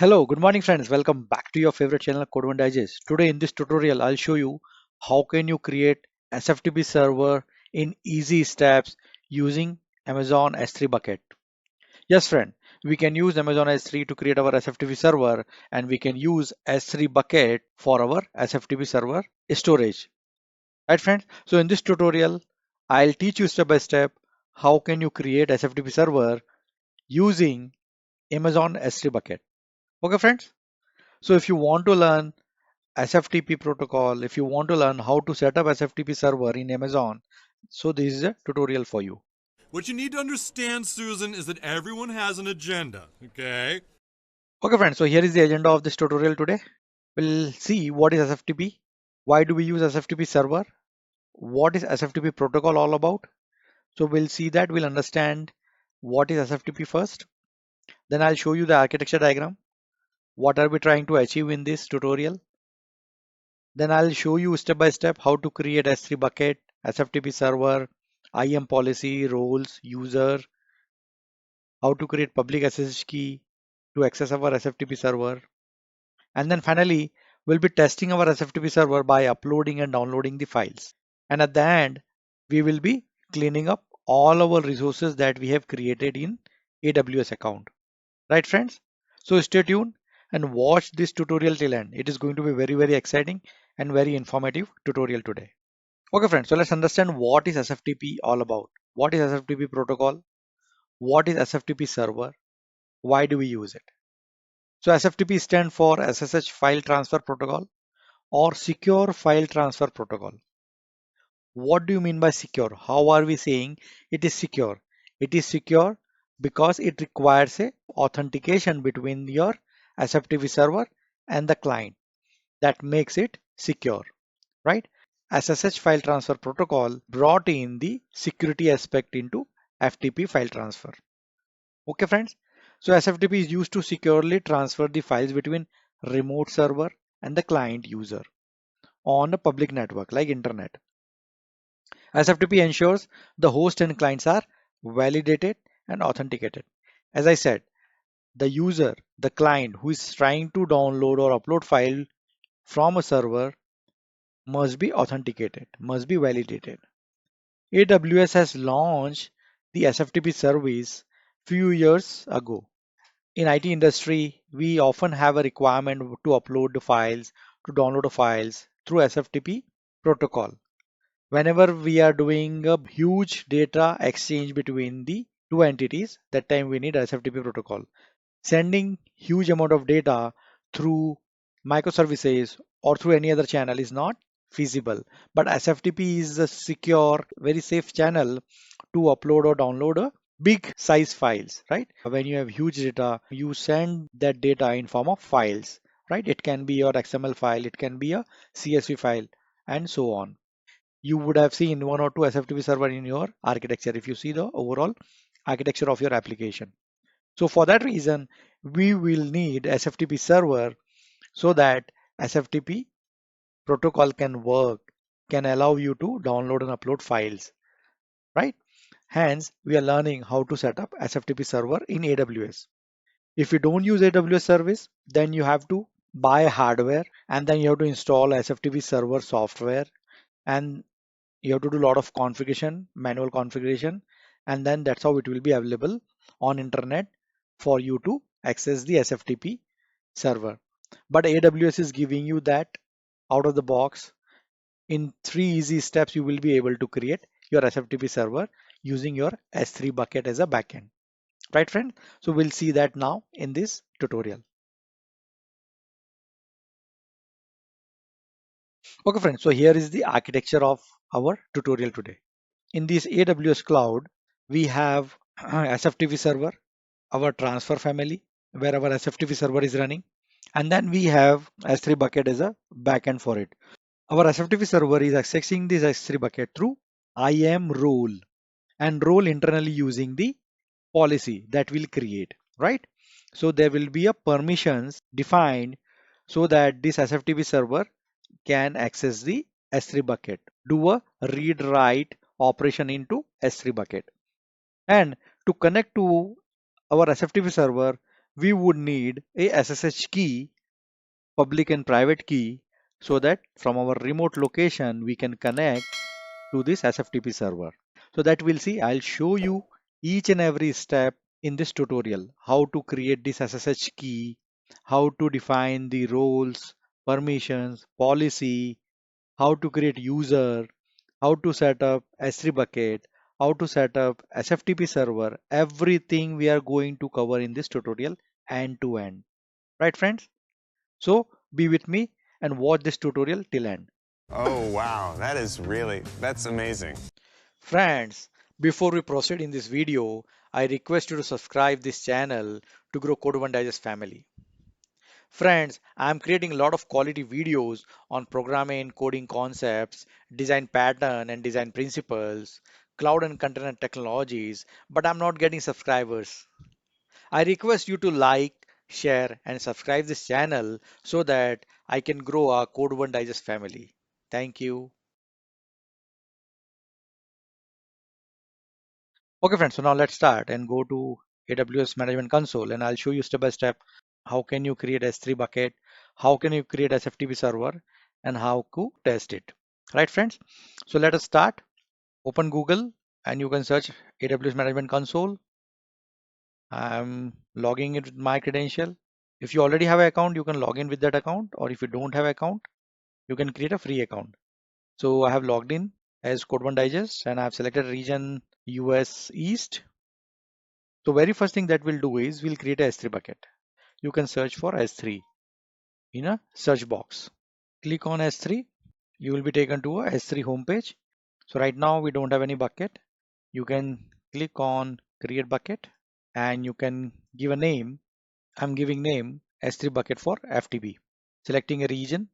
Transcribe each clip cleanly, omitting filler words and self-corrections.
Hello, good morning friends. Welcome back to your favorite channel CodeOneDigest. Today in this tutorial, I'll show you how can you create SFTP server in easy steps using Amazon S3 bucket. Yes friend, we can use Amazon S3 to create our SFTP server and we can use S3 bucket for our SFTP server storage. Right friends? So in this tutorial, I'll teach you step by step how can you create SFTP server using Amazon S3 bucket. Okay friends? So if you want to learn SFTP protocol, if you want to learn how to set up SFTP server in Amazon, so this is a tutorial for you. What you need to understand, Susan, is that everyone has an agenda, okay? Okay friends, so here is the agenda of this tutorial today. We'll see what is SFTP, why do we use SFTP server, what is SFTP protocol all about. So we'll see that, we'll understand what is SFTP first. Then I'll show you the architecture diagram. What are we trying to achieve in this tutorial? Then I'll show you step by step how to create S3 bucket, SFTP server, IAM policy, roles, user, how to create public SSH key to access our SFTP server. And then finally, we'll be testing our SFTP server by uploading and downloading the files. And at the end, we will be cleaning up all our resources that we have created in AWS account. Right, friends? So stay tuned and watch this tutorial till end. It is going to be very exciting and very informative tutorial today. Okay, friends, so let's understand what is SFTP all about. What is SFTP protocol? What is SFTP server? Why do we use it? So SFTP stands for SSH File Transfer Protocol or Secure File Transfer Protocol. What do you mean by secure? How are we saying it is secure? It is secure because it requires a authentication between your SFTP server and the client that makes it secure, right? SSH file transfer protocol brought in the security aspect into FTP file transfer. Okay, friends. So SFTP is used to securely transfer the files between remote server and the client user on a public network like internet. SFTP ensures the host and clients are validated and authenticated. As I said, the user, the client who is trying to download or upload file from a server must be authenticated, must be validated. AWS has launched the SFTP service few years ago. In IT industry, we often have a requirement to upload the files, to download the files through SFTP protocol. Whenever we are doing a huge data exchange between the two entities, that time we need SFTP protocol. Sending huge amount of data through microservices or through any other channel is not feasible. But SFTP is a secure, very safe channel to upload or download a big size files, right? When you have huge data, you send that data in form of files, right? It can be your XML file, it can be a CSV file, and so on. You would have seen one or two SFTP server in your architecture if you see the overall architecture of your application. So for that reason, we will need SFTP server so that SFTP protocol can work, can allow you to download and upload files, right? Hence, we are learning how to set up SFTP server in AWS. If you don't use AWS service, then you have to buy hardware and then you have to install SFTP server software and you have to do a lot of configuration, manual configuration, and then that's how it will be available on internet for you to access the SFTP server. But AWS is giving you that out of the box. In 3 easy steps, you will be able to create your SFTP server using your S3 bucket as a backend. Right, friend? So we'll see that now in this tutorial. Okay, friends. So here is the architecture of our tutorial today. In this AWS cloud, we have SFTP server, our transfer family, where our SFTP server is running. And then we have S3 bucket as a backend for it. Our SFTP server is accessing this S3 bucket through IAM role and role internally using the policy that we'll create, right? So there will be a permissions defined so that this SFTP server can access the S3 bucket, do a read write operation into S3 bucket. And to connect to our SFTP server, we would need a SSH key, public and private key, so that from our remote location we can connect to this SFTP server. So that we'll see. I'll show you each and every step in this tutorial, how to create this SSH key, how to define the roles, permissions, policy, how to create user, how to set up S3 bucket, how to set up SFTP server. Everything we are going to cover in this tutorial end to end. Right, friends? So be with me and watch this tutorial till end. Oh, wow. That's amazing. Friends, before we proceed in this video, I request you to subscribe this channel to grow CodeOneDigest family. Friends, I am creating a lot of quality videos on programming, coding concepts, design pattern and design principles, cloud and container technologies, but I'm not getting subscribers. I request you to like, share and subscribe this channel so that I can grow our CodeOneDigest family. Thank you. Okay, friends, so now let's start and go to AWS Management Console and I'll show you step by step how can you create S3 bucket, how can you create SFTP server, and how to test it. Right, friends? So let us start. Open Google and you can search AWS Management Console. I'm logging in with my credential. If you already have an account, you can log in with that account, or if you don't have an account, you can create a free account. So I have logged in as CodeOneDigest and I have selected region US East. So very first thing that we'll do is we'll create a S3 bucket. You can search for S3 in a search box. Click on S3. You will be taken to a S3 homepage. So right now we don't have any bucket. You can click on create bucket and you can give a name. I'm giving name S3 bucket for FTP. Selecting a region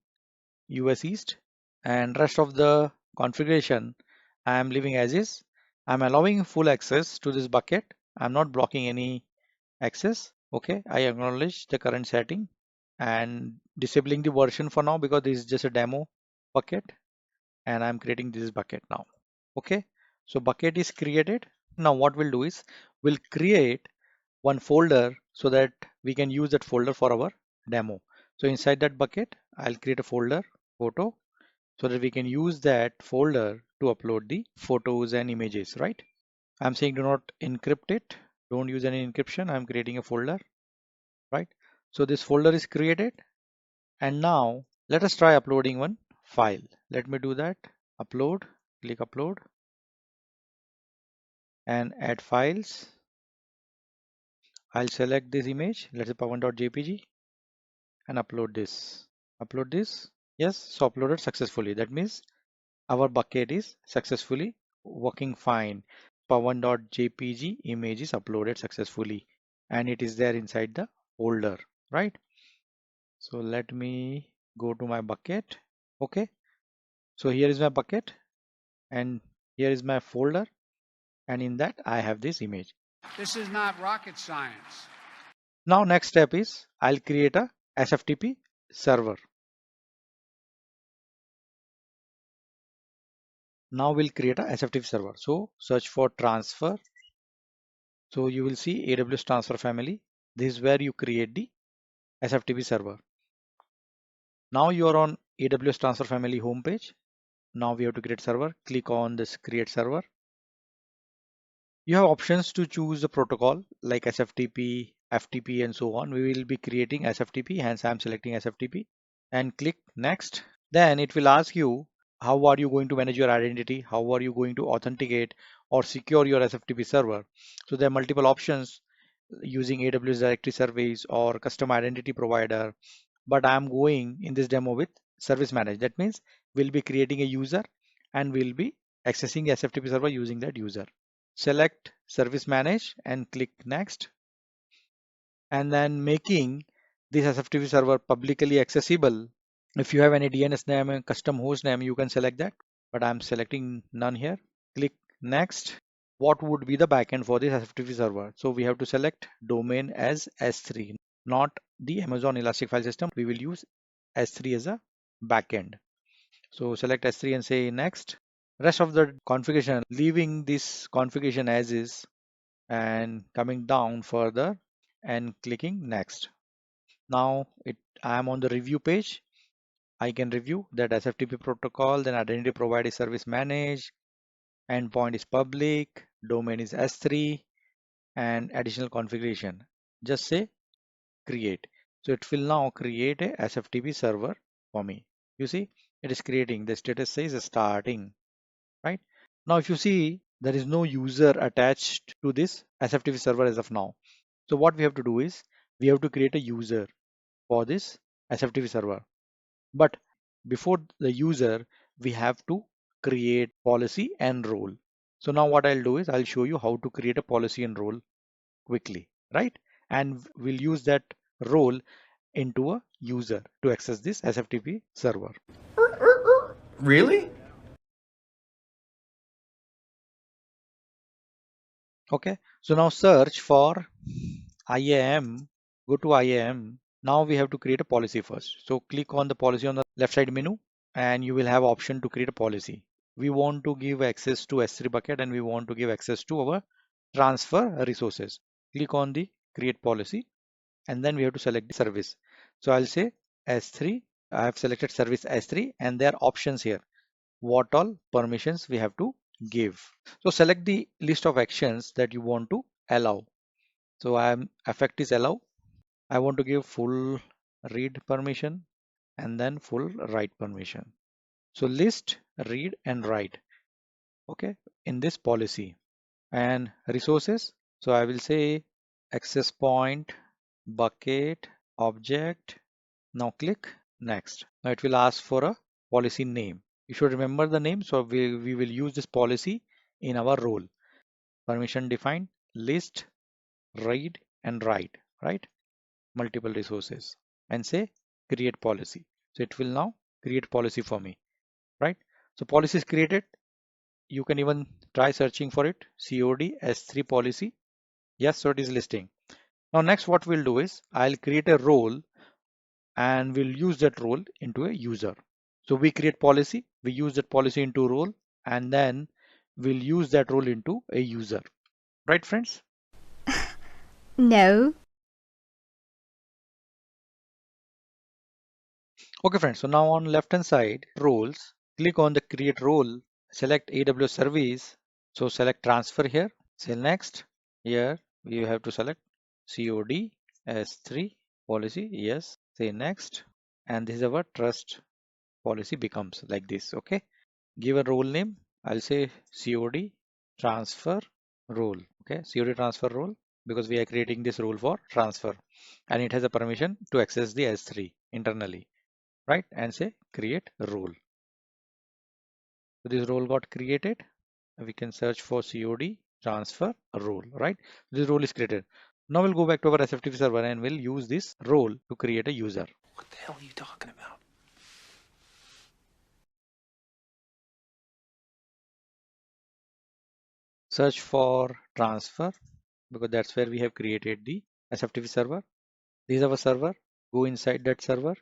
US East and rest of the configuration I am leaving as is. I'm allowing full access to this bucket. I'm not blocking any access. Okay, I acknowledge the current setting and disabling the version for now because this is just a demo bucket and I'm creating this bucket now. Okay, so bucket is created. Now what we'll do is we'll create one folder so that we can use that folder for our demo. So inside that bucket, I'll create a folder photo so that we can use that folder to upload the photos and images, right? I'm saying do not encrypt it. Don't use any encryption. I'm creating a folder, right? So this folder is created and now let us try uploading one file. Let me do that. Upload, click upload and add files. I'll select this image, let's say power.jpg and upload this. Upload this. Yes, so uploaded successfully. That means our bucket is successfully working fine. Power.jpg image is uploaded successfully and it is there inside the folder, right? So let me go to my bucket. Okay, so here is my bucket and here is my folder and in that I have this image. This is not rocket science. Now next step is I'll create a SFTP server. Now we'll create a SFTP server. So search for transfer. So you will see AWS transfer family. This is where you create the SFTP server. Now you are on AWS transfer family homepage. Now we have to create server. Click on this create server. You have options to choose the protocol like SFTP, FTP and so on. We will be creating SFTP, hence I am selecting SFTP and click next. Then it will ask you how are you going to manage your identity, how are you going to authenticate or secure your SFTP server. So there are multiple options using AWS Directory Service or custom identity provider, but I am going in this demo with service managed. That means we'll be creating a user and we'll be accessing the SFTP server using that user. Select service manage and click next and then making this SFTP server publicly accessible. If you have any DNS name and custom host name, you can select that, but I'm selecting none here. Click next. What would be the backend for this SFTP server? So we have to select domain as S3, not the Amazon Elastic File System. We will use S3 as a backend. So select S3 and say next. Rest of the configuration, leaving this configuration as is and coming down further and clicking next. Now I am on the review page. I can review that SFTP protocol, then identity provider is service managed, endpoint is public, domain is S3, and additional configuration. Just say create. So it will now create a SFTP server for me. You see, it is creating. The status says starting, right? Now, if you see, there is no user attached to this SFTP server as of now. So what we have to do is we have to create a user for this SFTP server. But before the user, we have to create policy and role. So now what I'll do is I'll show you how to create a policy and role quickly, right? And we'll use that role into a user to access this SFTP server. Really? Okay, so now search for IAM, go to IAM. Now we have to create a policy first. So click on the policy on the left side menu and you will have option to create a policy. We want to give access to S3 bucket and we want to give access to our transfer resources. Click on the create policy and then we have to select the service. So I'll say S3. I have selected service S3 and there are options here. What all permissions we have to give. So select the list of actions that you want to allow. So effect is allow. I want to give full read permission and then full write permission. So list, read and write. Okay, in this policy and resources. So I will say access point, bucket, object. Now click next. Now it will ask for a policy name. You should remember the name. So we will use this policy in our role. Permission defined, list, read and write, right? Multiple resources and say create policy. So it will now create policy for me, right? So policy is created. You can even try searching for it. COD S3 policy. Yes, so it is listing. Now next what we'll do is I'll create a role and we'll use that role into a user. So we create policy, we use that policy into role and then we'll use that role into a user. Right, friends? No. Okay, friends. So now on left hand side, roles, click on the create role, select AWS service. So select transfer here, say next. Here you have to select COD S3 policy. Yes, say next. And this is our trust policy becomes like this. Okay. Give a role name. I'll say COD transfer role. Okay. COD transfer role because we are creating this role for transfer and it has a permission to access the S3 internally. Right, and say create role. So this role got created. We can search for COD transfer role, right? This role is created. Now we'll go back to our SFTP server and we'll use this role to create a user. What the hell are you talking about? Search for transfer because that's where we have created the SFTP server. This is our server. Go inside that server.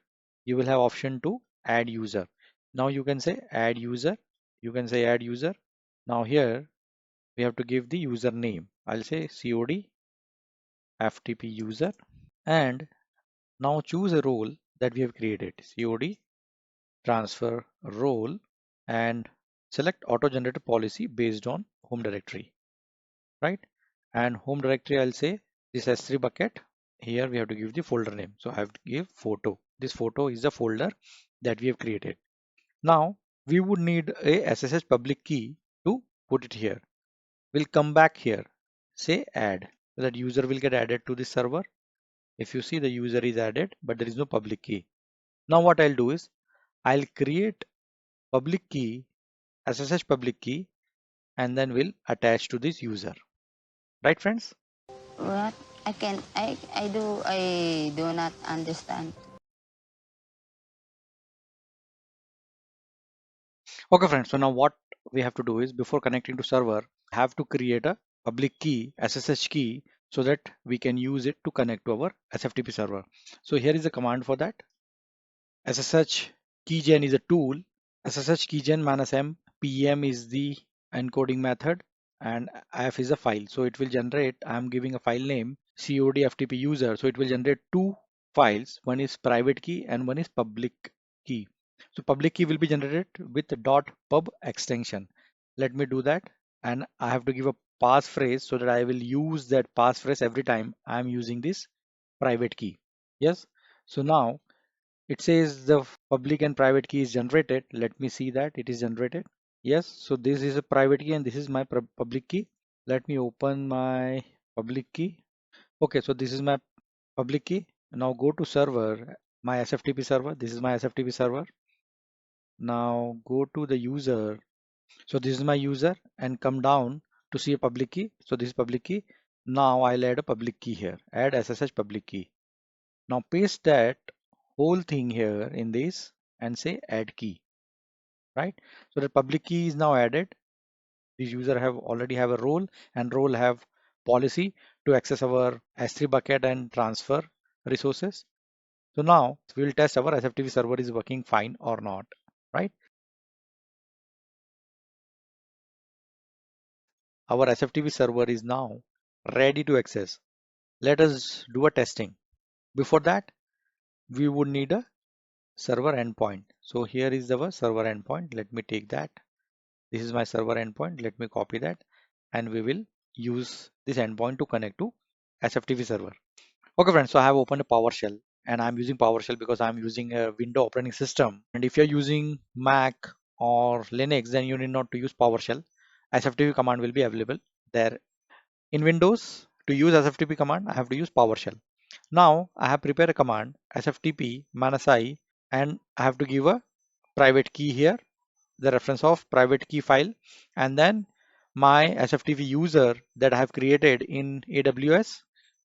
You will have option to add user. Now you can say add user. You can say add user. Now here we have to give the user name. I'll say COD FTP user and now choose a role that we have created, COD transfer role, and select auto generated policy based on home directory, right? And home directory, I'll say this S3 bucket. Here we have to give the folder name. So I have to give photo. This photo is the folder that we have created. Now we would need a SSH public key to put it here. We'll come back here, say add, so that user will get added to this server. If you see the user is added, but there is no public key. Now what I'll do is I'll create public key, SSH public key, and then we'll attach to this user. Right, friends? What? I do not understand. Okay, friends. So now what we have to do is before connecting to server, have to create a public key, SSH key, so that we can use it to connect to our SFTP server. So here is a command for that. SSH keygen is a tool. SSH keygen -m PM is the encoding method. and f is a file. So it will generate, I'm giving a file name CODFTP user. So it will generate two files. One is private key and one is public key. So public key will be generated with the .pub extension. Let me do that. And I have to give a passphrase so that I will use that passphrase every time I'm using this private key. Yes. So now it says the public and private key is generated. Let me see that it is generated. Yes, so this is a private key and this is my public key. Let me open my public key. Okay, so this is my public key. Now go to server, my SFTP server. This is my SFTP server. Now go to the user. So this is my user and come down to see a public key. So this is public key. Now I'll add a public key here. Add SSH public key. Now paste that whole thing here in this and say add key, right? So the public key is now added. This user have already have a role and role have policy to access our S3 bucket and transfer resources. So now we'll test our SFTP server is working fine or not, right? Our SFTP server is now ready to access. Let us do a testing. Before that, we would need a server endpoint. So here is our server endpoint. Let me take that. This is my server endpoint. Let me copy that and we will use this endpoint to connect to SFTP server. Okay friends, so I have opened a PowerShell and I'm using PowerShell because I'm using a Windows operating system. And if you're using Mac or Linux, then you need not to use PowerShell. SFTP command will be available there. In Windows, to use SFTP command, I have to use PowerShell. Now I have prepared a command SFTP -i and I have to give a private key here, the reference of private key file, and then my SFTP user that I have created in AWS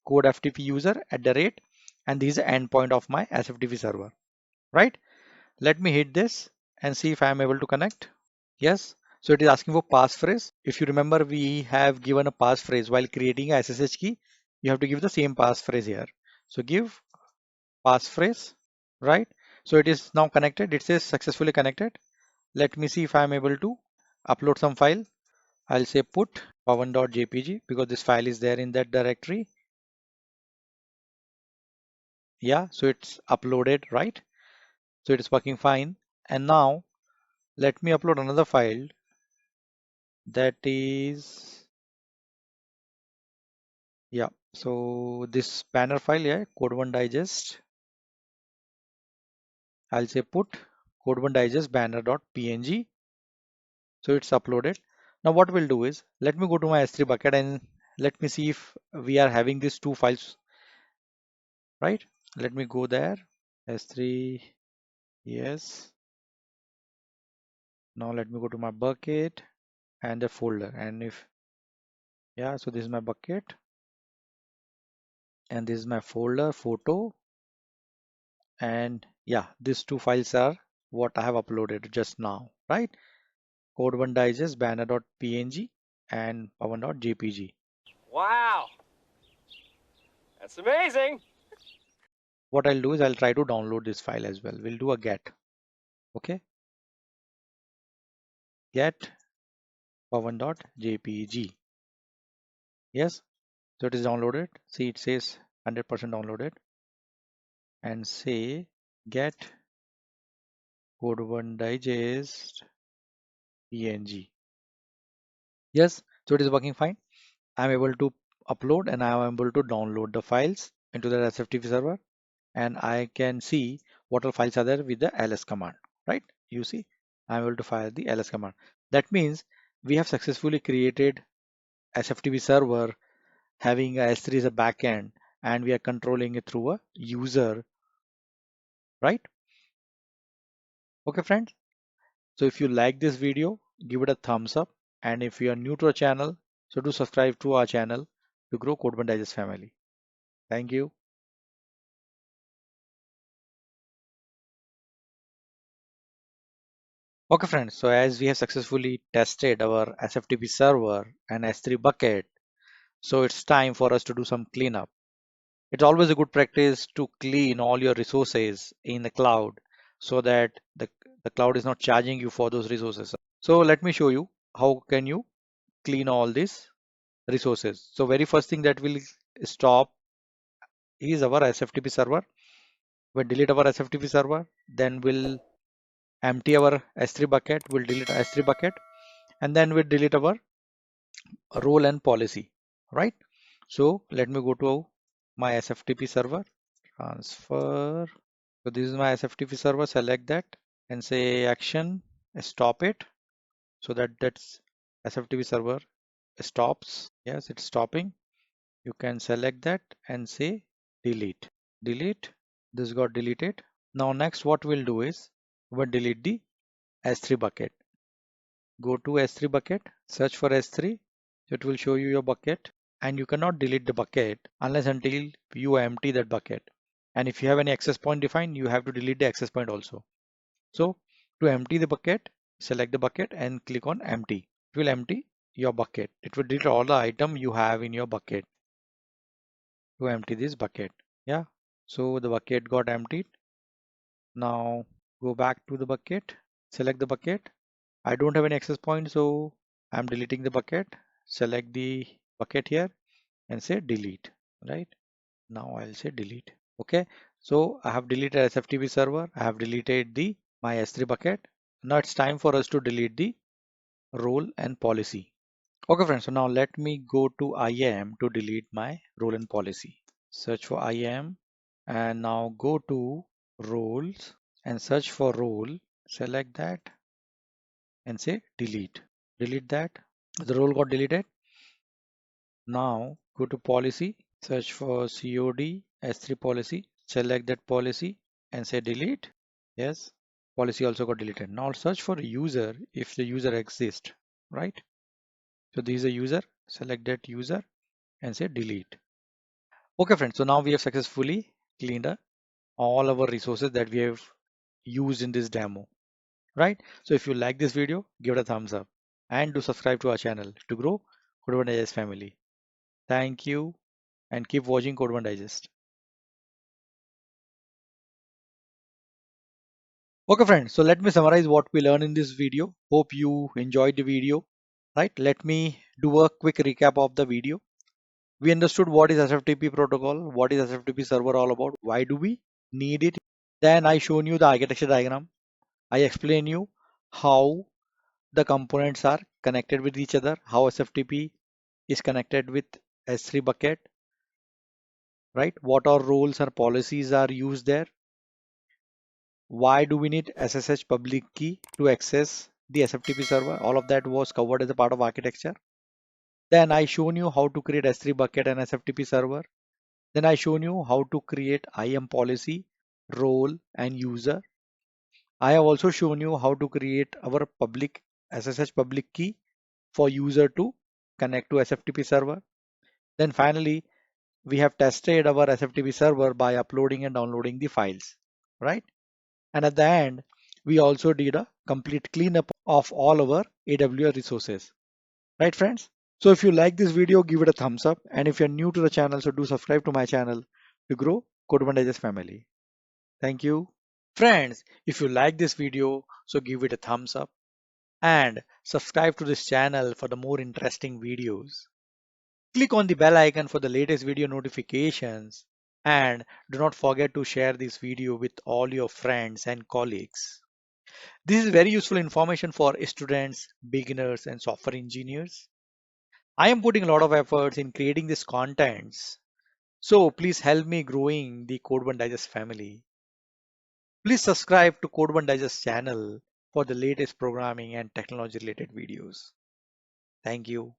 CodeFTP user at the rate, and this is the endpoint of my SFTP server, right? Let me hit this and see if I am able to connect. Yes, so it is asking for passphrase. If you remember, we have given a passphrase while creating a SSH key. You have to give the same passphrase here. So give passphrase, right? So it is now connected. It says successfully connected. Let me see if I'm able to upload some file. I'll say put pawan.jpg because this file is there in that directory. Yeah, so it's uploaded, right? So it is working fine. And now let me upload another file that is, yeah. So this banner file, yeah, CodeOneDigest. I'll say put CodeOneDigest banner.png. So it's uploaded. Now what we'll do is let me go to my S3 bucket and let me see if we are having these two files, right? Let me go there. S3, yes. Now let me go to my bucket and the folder. And if, yeah, so this is my bucket and this is my folder photo. And yeah, these two files are what I have uploaded just now, right? CodeOneDigest banner.png and pawan.jpg. Wow, that's amazing. What I'll do is I'll try to download this file as well. We'll do a get. Okay, get pawan.jpg. Yes, so it is downloaded. See, it says 100% downloaded. And say get CodeOneDigest png. Yes, so it is working fine. I'm able to upload and I'm able to download the files into the SFTP server, and I can see what all files are there with the ls command, right? You see, I'm able to fire the ls command. That means we have successfully created SFTP server having a S3 as a backend, and we are controlling it through a user, right? Okay, friends. So if you like this video, give it a thumbs up. And if you are new to our channel, so do subscribe to our channel to grow CodeOneDigest family. Thank you. Okay friends, so as we have successfully tested our SFTP server and S3 bucket, so it's time for us to do some cleanup. It's always a good practice to clean all your resources in the cloud so that the cloud is not charging you for those resources. So let me show you how can you clean all these resources. So very first thing that will stop is our SFTP server. We'll delete our SFTP server, then we'll empty our S3 bucket, we'll delete S3 bucket, and then we'll delete our role and policy, right? So let me go to my SFTP server, transfer. So this is my SFTP server, select that and say action, stop it. So that's SFTP server stops. Yes, it's stopping. You can select that and say delete. Delete. This got deleted. Now next what we'll do is we'll delete the S3 bucket. Go to S3 bucket, search for S3. It will show you your bucket, and you cannot delete the bucket unless until you empty that bucket. And if you have any access point defined, you have to delete the access point also. So to empty the bucket, select the bucket and click on empty. It will empty your bucket. It will delete all the item you have in your bucket to empty this bucket. Yeah. So the bucket got emptied. Now go back to the bucket, select the bucket. I don't have any access point, so I'm deleting the bucket. Select the bucket here and say delete, right? Now I'll say delete. Okay. So I have deleted SFTP server. I have deleted the my S3 bucket. Now it's time for us to delete the role and policy. Okay friends, so now let me go to IAM to delete my role and policy. Search for IAM and now go to roles and search for role. Select that and say delete. Delete that. The role got deleted. Now go to policy, search for COD S3 policy, select that policy and say delete. Yes, policy also got deleted. Now search for user if the user exists, right? So this is a user, select that user and say delete. Okay friends, so now we have successfully cleaned up all our resources that we have used in this demo, right? So if you like this video, give it a thumbs up and do subscribe to our channel to grow CodeOneDigest family. Thank you and keep watching CodeOneDigest. Okay friends, so let me summarize what we learned in this video. Hope you enjoyed the video, right? Let me do a quick recap of the video. We understood what is SFTP protocol, what is SFTP server all about, why do we need it. Then I shown you the architecture diagram. I explain you how the components are connected with each other, how SFTP is connected with S3 bucket, right? What our roles or policies are used there. Why do we need SSH public key to access the SFTP server? All of that was covered as a part of architecture. Then I shown you how to create S3 bucket and SFTP server. Then I shown you how to create IAM policy, role and user. I have also shown you how to create our public SSH public key for user to connect to SFTP server. Then finally, we have tested our SFTP server by uploading and downloading the files, right? And at the end, we also did a complete cleanup of all our AWS resources, right friends? So if you like this video, give it a thumbs up. And if you're new to the channel, so do subscribe to my channel to grow CodeOneDigest family. Thank you. Friends, if you like this video, so give it a thumbs up and subscribe to this channel for the more interesting videos. Click on the bell icon for the latest video notifications and do not forget to share this video with all your friends and colleagues. This is very useful information for students, beginners and software engineers. I am putting a lot of efforts in creating these contents. So please help me growing the CodeOneDigest family. Please subscribe to CodeOneDigest channel for the latest programming and technology related videos. Thank you.